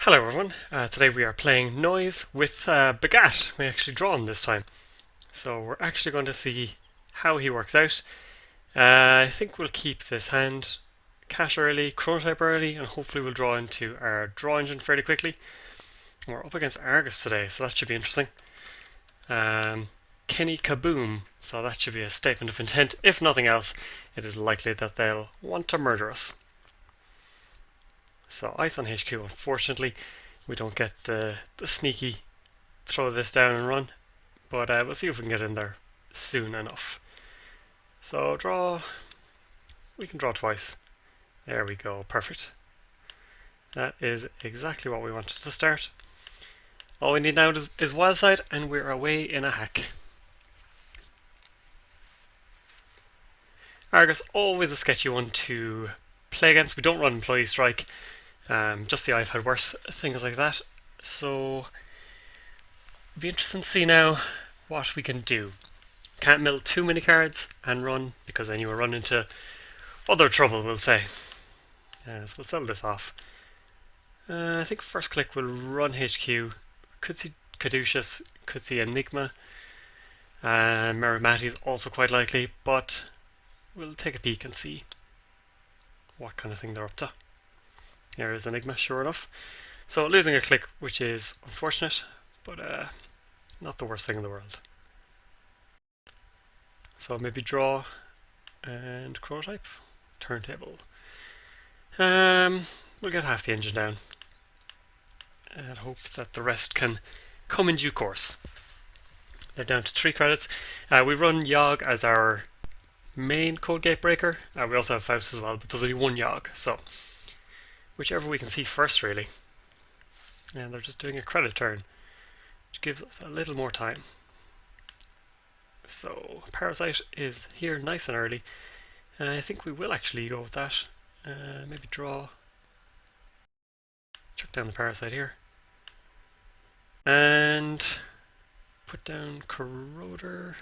Hello everyone, today we are playing Noise with Bhagat. We actually draw him this time. So we're actually going to see how he works out. I think we'll keep this hand cash early, chronotype early, and hopefully we'll draw into our draw engine fairly quickly. We're up against Argus today, so that should be interesting. Kennykaboom, so that should be a statement of intent. If nothing else, it is likely that they'll want to murder us. So ice on HQ, unfortunately. We don't get the sneaky throw this down and run, but we'll see if we can get in there soon enough. So draw, we can draw twice. There we go, perfect. That is exactly what we wanted to start. All we need now is Wildside, and we're away in a hack. Argus, always a sketchy one to play against. We don't run Employee Strike, just the I've had worse things like that. So it'll be interesting to see now what we can do. Can't mill too many cards and run, because then you will run into other trouble, we'll say. So we'll sell this off. I think first click will run HQ. Could see Caduceus, could see Enigma. Merimati is also quite likely, but we'll take a peek and see what kind of thing they're up to. Here is Enigma, sure enough. So losing a click, which is unfortunate, but not the worst thing in the world. So maybe draw and chronotype, turntable. We'll get half the engine down and hope that the rest can come in due course. They're down to 3 credits. We run Yogg as our main code gate breaker. We also have Faust as well, but there's only one Yogg, so whichever we can see first, really. And they're just doing a credit turn, which gives us a little more time. So Parasite is here nice and early. I think we will actually go with that. Maybe draw. Chuck down the Parasite here. And put down Corroder.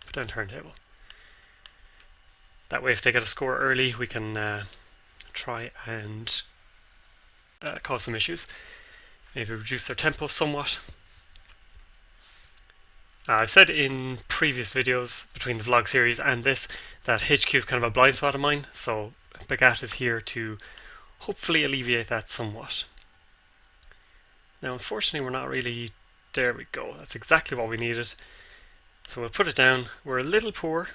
Put down Turntable. That way if they get a score early, we can try and cause some issues. Maybe reduce their tempo somewhat. I've said in previous videos between the vlog series and this that HQ is kind of a blind spot of mine, so Bhagat is here to hopefully alleviate that somewhat. Now unfortunately we're not really, there we go, that's exactly what we needed. So we'll put it down. We're a little poor,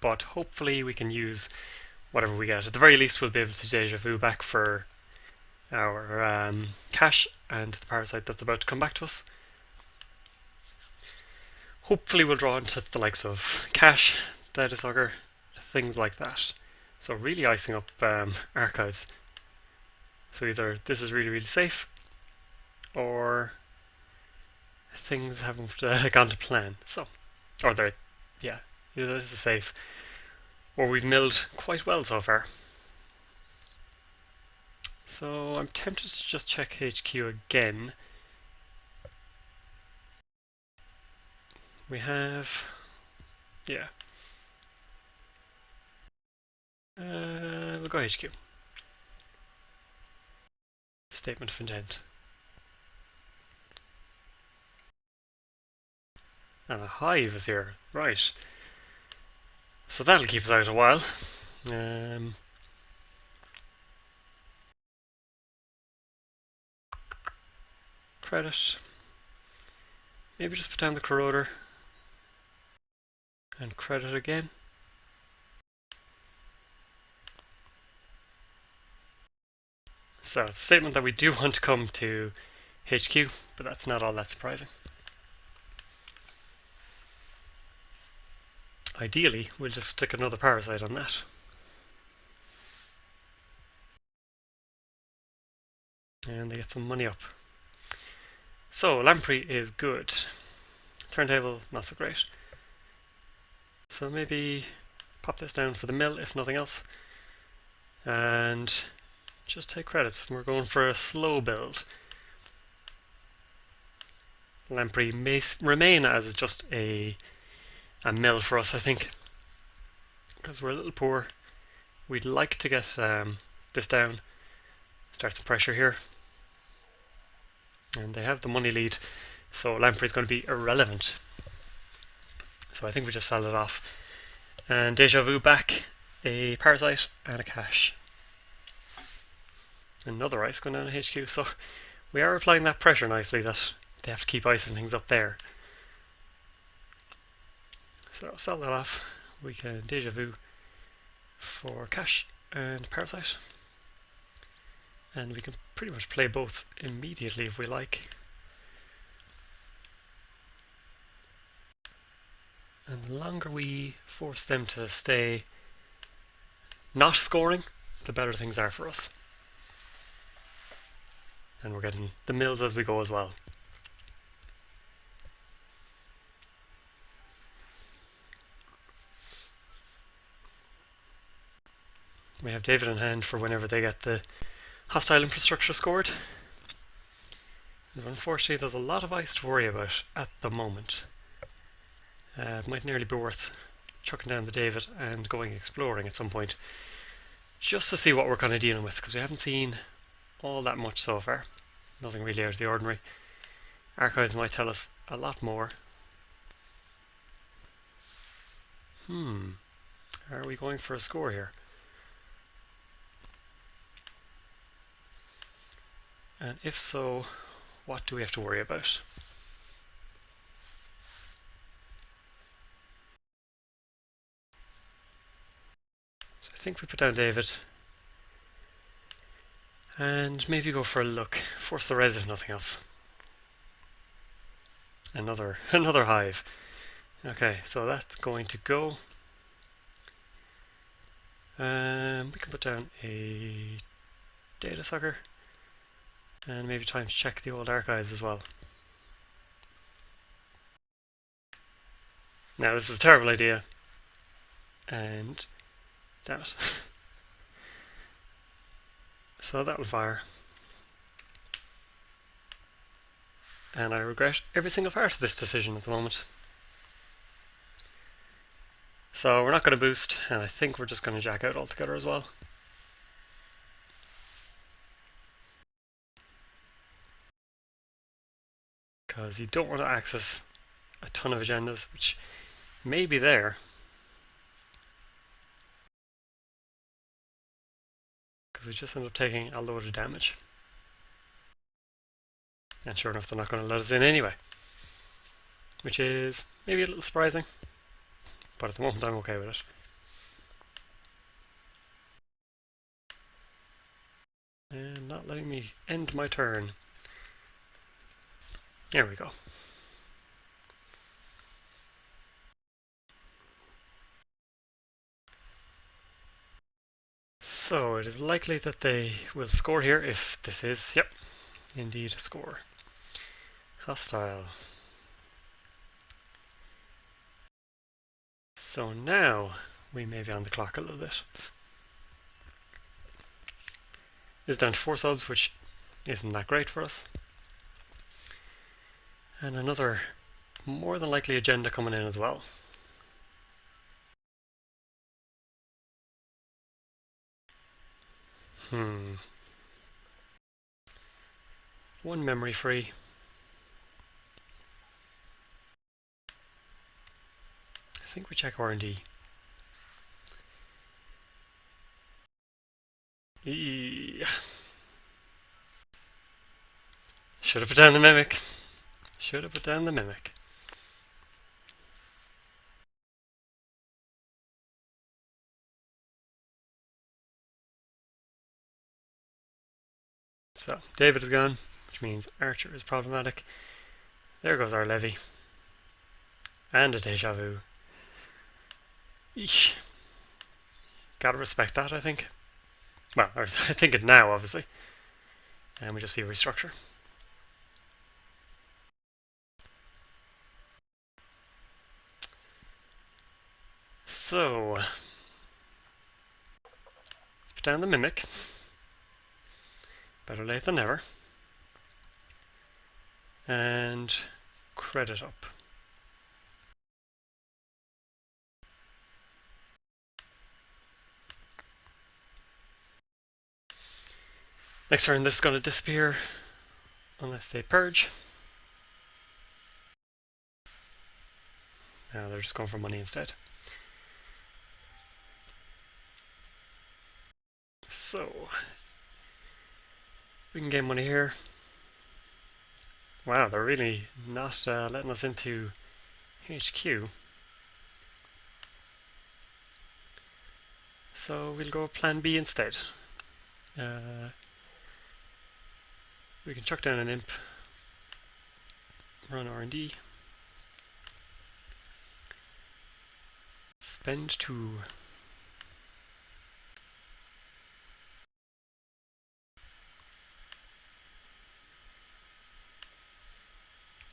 but hopefully we can use whatever we get. At the very least we'll be able to deja vu back for our cash and the Parasite that's about to come back to us. Hopefully we'll draw into the likes of Cash, Didasogger, things like that. So really icing up archives. So either this is really, really safe, or things haven't gone to plan. So, or they're, yeah, either this is safe, or we've milled quite well so far. So I'm tempted to just check HQ again. We have, yeah. We'll go HQ. Statement of intent. And a hive is here, right. So that'll keep us out a while. Credit. Maybe just put down the corroder. And credit again. So it's a statement that we do want to come to HQ, but that's not all that surprising. Ideally, we'll just stick another Parasite on that. And they get some money up. So Lamprey is good. Turntable, not so great. So maybe pop this down for the mill, if nothing else. And just take credits. We're going for a slow build. Lamprey may remain as just a mill for us, I think, because we're a little poor. We'd like to get this down, start some pressure here. And they have the money lead, so Lamprey is going to be irrelevant. So I think we just sell it off. And Deja Vu back, a Parasite, and a Cash. Another ice going down to HQ, so we are applying that pressure nicely that they have to keep icing things up there. So sell that off. We can Deja Vu for Cash and Parasite. And we can pretty much play both immediately if we like. And the longer we force them to stay not scoring, the better things are for us. And we're getting the mills as we go as well. We have David in hand for whenever they get the hostile infrastructure scored. And unfortunately, there's a lot of ice to worry about at the moment. It might nearly be worth chucking down the David and going exploring at some point, just to see what we're kind of dealing with, because we haven't seen all that much so far. Nothing really out of the ordinary. Archives might tell us a lot more. Are we going for a score here? And if so, what do we have to worry about? So I think we put down David. And maybe go for a look. Force the res if nothing else. Another hive. Okay, so that's going to go. We can put down a data sucker. And maybe time to check the old archives as well. Now this is a terrible idea. And damn it. So that will fire. And I regret every single part of this decision at the moment. So we're not going to boost, and I think we're just going to jack out altogether as well. Because you don't want to access a ton of agendas, which may be there. Because we just end up taking a load of damage. And sure enough, they're not going to let us in anyway. Which is maybe a little surprising. But at the moment, I'm okay with it. And not letting me end my turn. There we go. So it is likely that they will score here if this is, yep, indeed a score. Hostile. So now we may be on the clock a little bit. It's down to 4 subs, which isn't that great for us. And another more than likely agenda coming in as well. One memory free. I think we check R&D. Yeah. Should have put down the mimic. Should have put down the mimic. So, David is gone, which means Archer is problematic. There goes our levy. And a Deja Vu. Eesh. Gotta respect that, I think. Well, I think it now, obviously. And we just see a restructure. So, put down the mimic. Better late than never. And credit up. Next turn this is going to disappear unless they purge. Now they're just going for money instead. So we can gain money here. Wow, they're really not letting us into HQ. So we'll go plan B instead. We can chuck down an imp, run R&D, spend 2.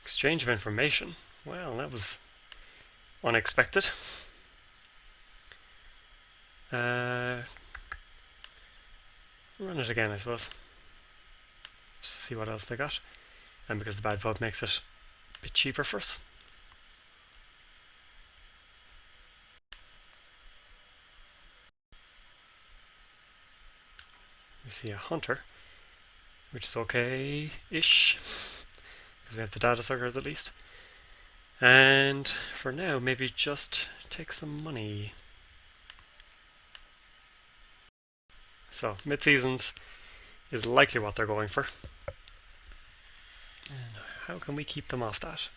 Exchange of information. Well, that was unexpected. Run it again, I suppose. Just to see what else they got. And because the bad pub makes it a bit cheaper for us. We see a hunter, which is okay-ish, because we have the data suckers at least. And for now, maybe just take some money. So, mid-seasons is likely what they're going for. And how can we keep them off that?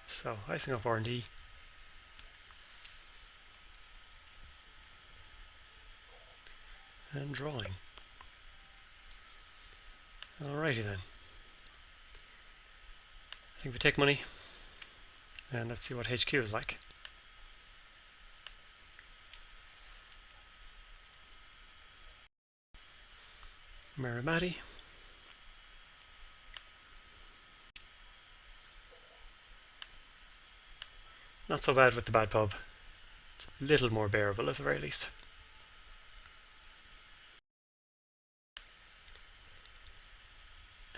So, icing up R&D. And drawing. Alrighty then. I think we take money. And let's see what HQ is like. Marimati. Not so bad with the bad pub. It's a little more bearable at the very least.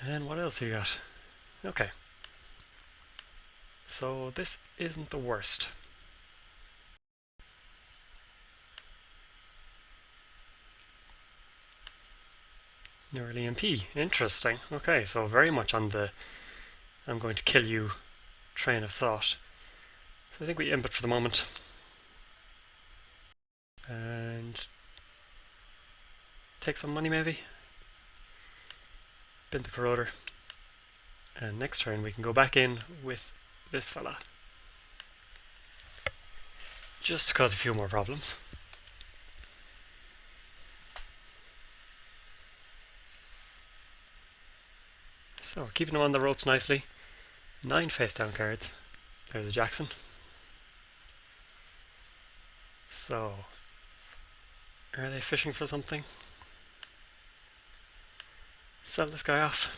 And what else have you got? Okay. So this isn't the worst. Neural EMP. Interesting. Okay, so very much on the I'm going to kill you train of thought. So I think we imp it for the moment. And take some money maybe. Bint the corroder. And next turn we can go back in with this fella. Just to cause a few more problems. So we're keeping them on the ropes nicely. 9 face down cards. There's a Jackson. So, are they fishing for something? Sell this guy off.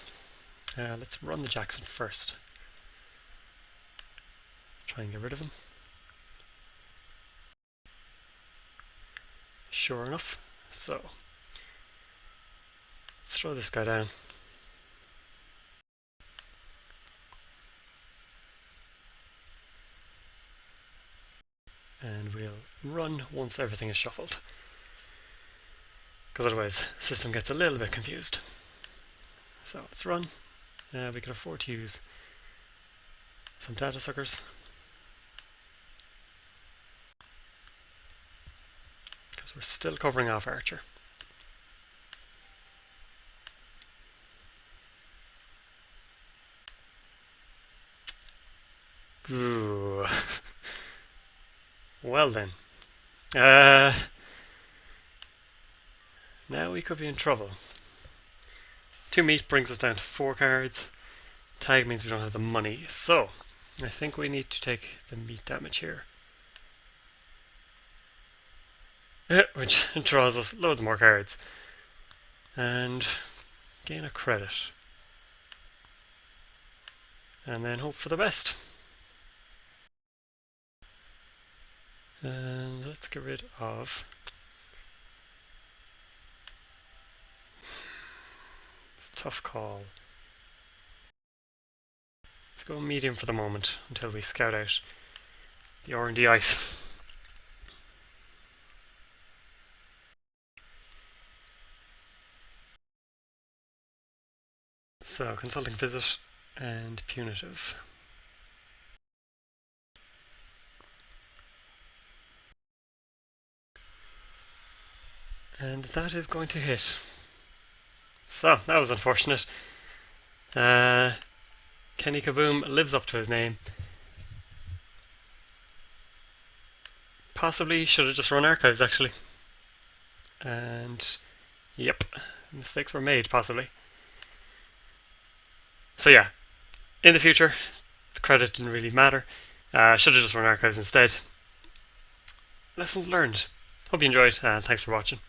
Let's run the Jackson first. Try and get rid of him. Sure enough. So, let's throw this guy down. And we'll run once everything is shuffled. Because otherwise the system gets a little bit confused. So let's run. We can afford to use some data suckers. Because we're still covering off Archer. Ooh. Well then. Now we could be in trouble. 2 meat brings us down to 4 cards. Tag means we don't have the money. So, I think we need to take the meat damage here. Which draws us loads more cards. And gain a credit. And then hope for the best. And let's get rid of... It's a tough call. Let's go medium for the moment until we scout out the R&D ice. So consulting visit and punitive. And that is going to hit. So that was unfortunate. Kennykaboom lives up to his name. Possibly should have just run archives actually. And yep, mistakes were made possibly. So yeah, in the future, the credit didn't really matter. Should have just run archives instead. Lessons learned. Hope you enjoyed, and thanks for watching.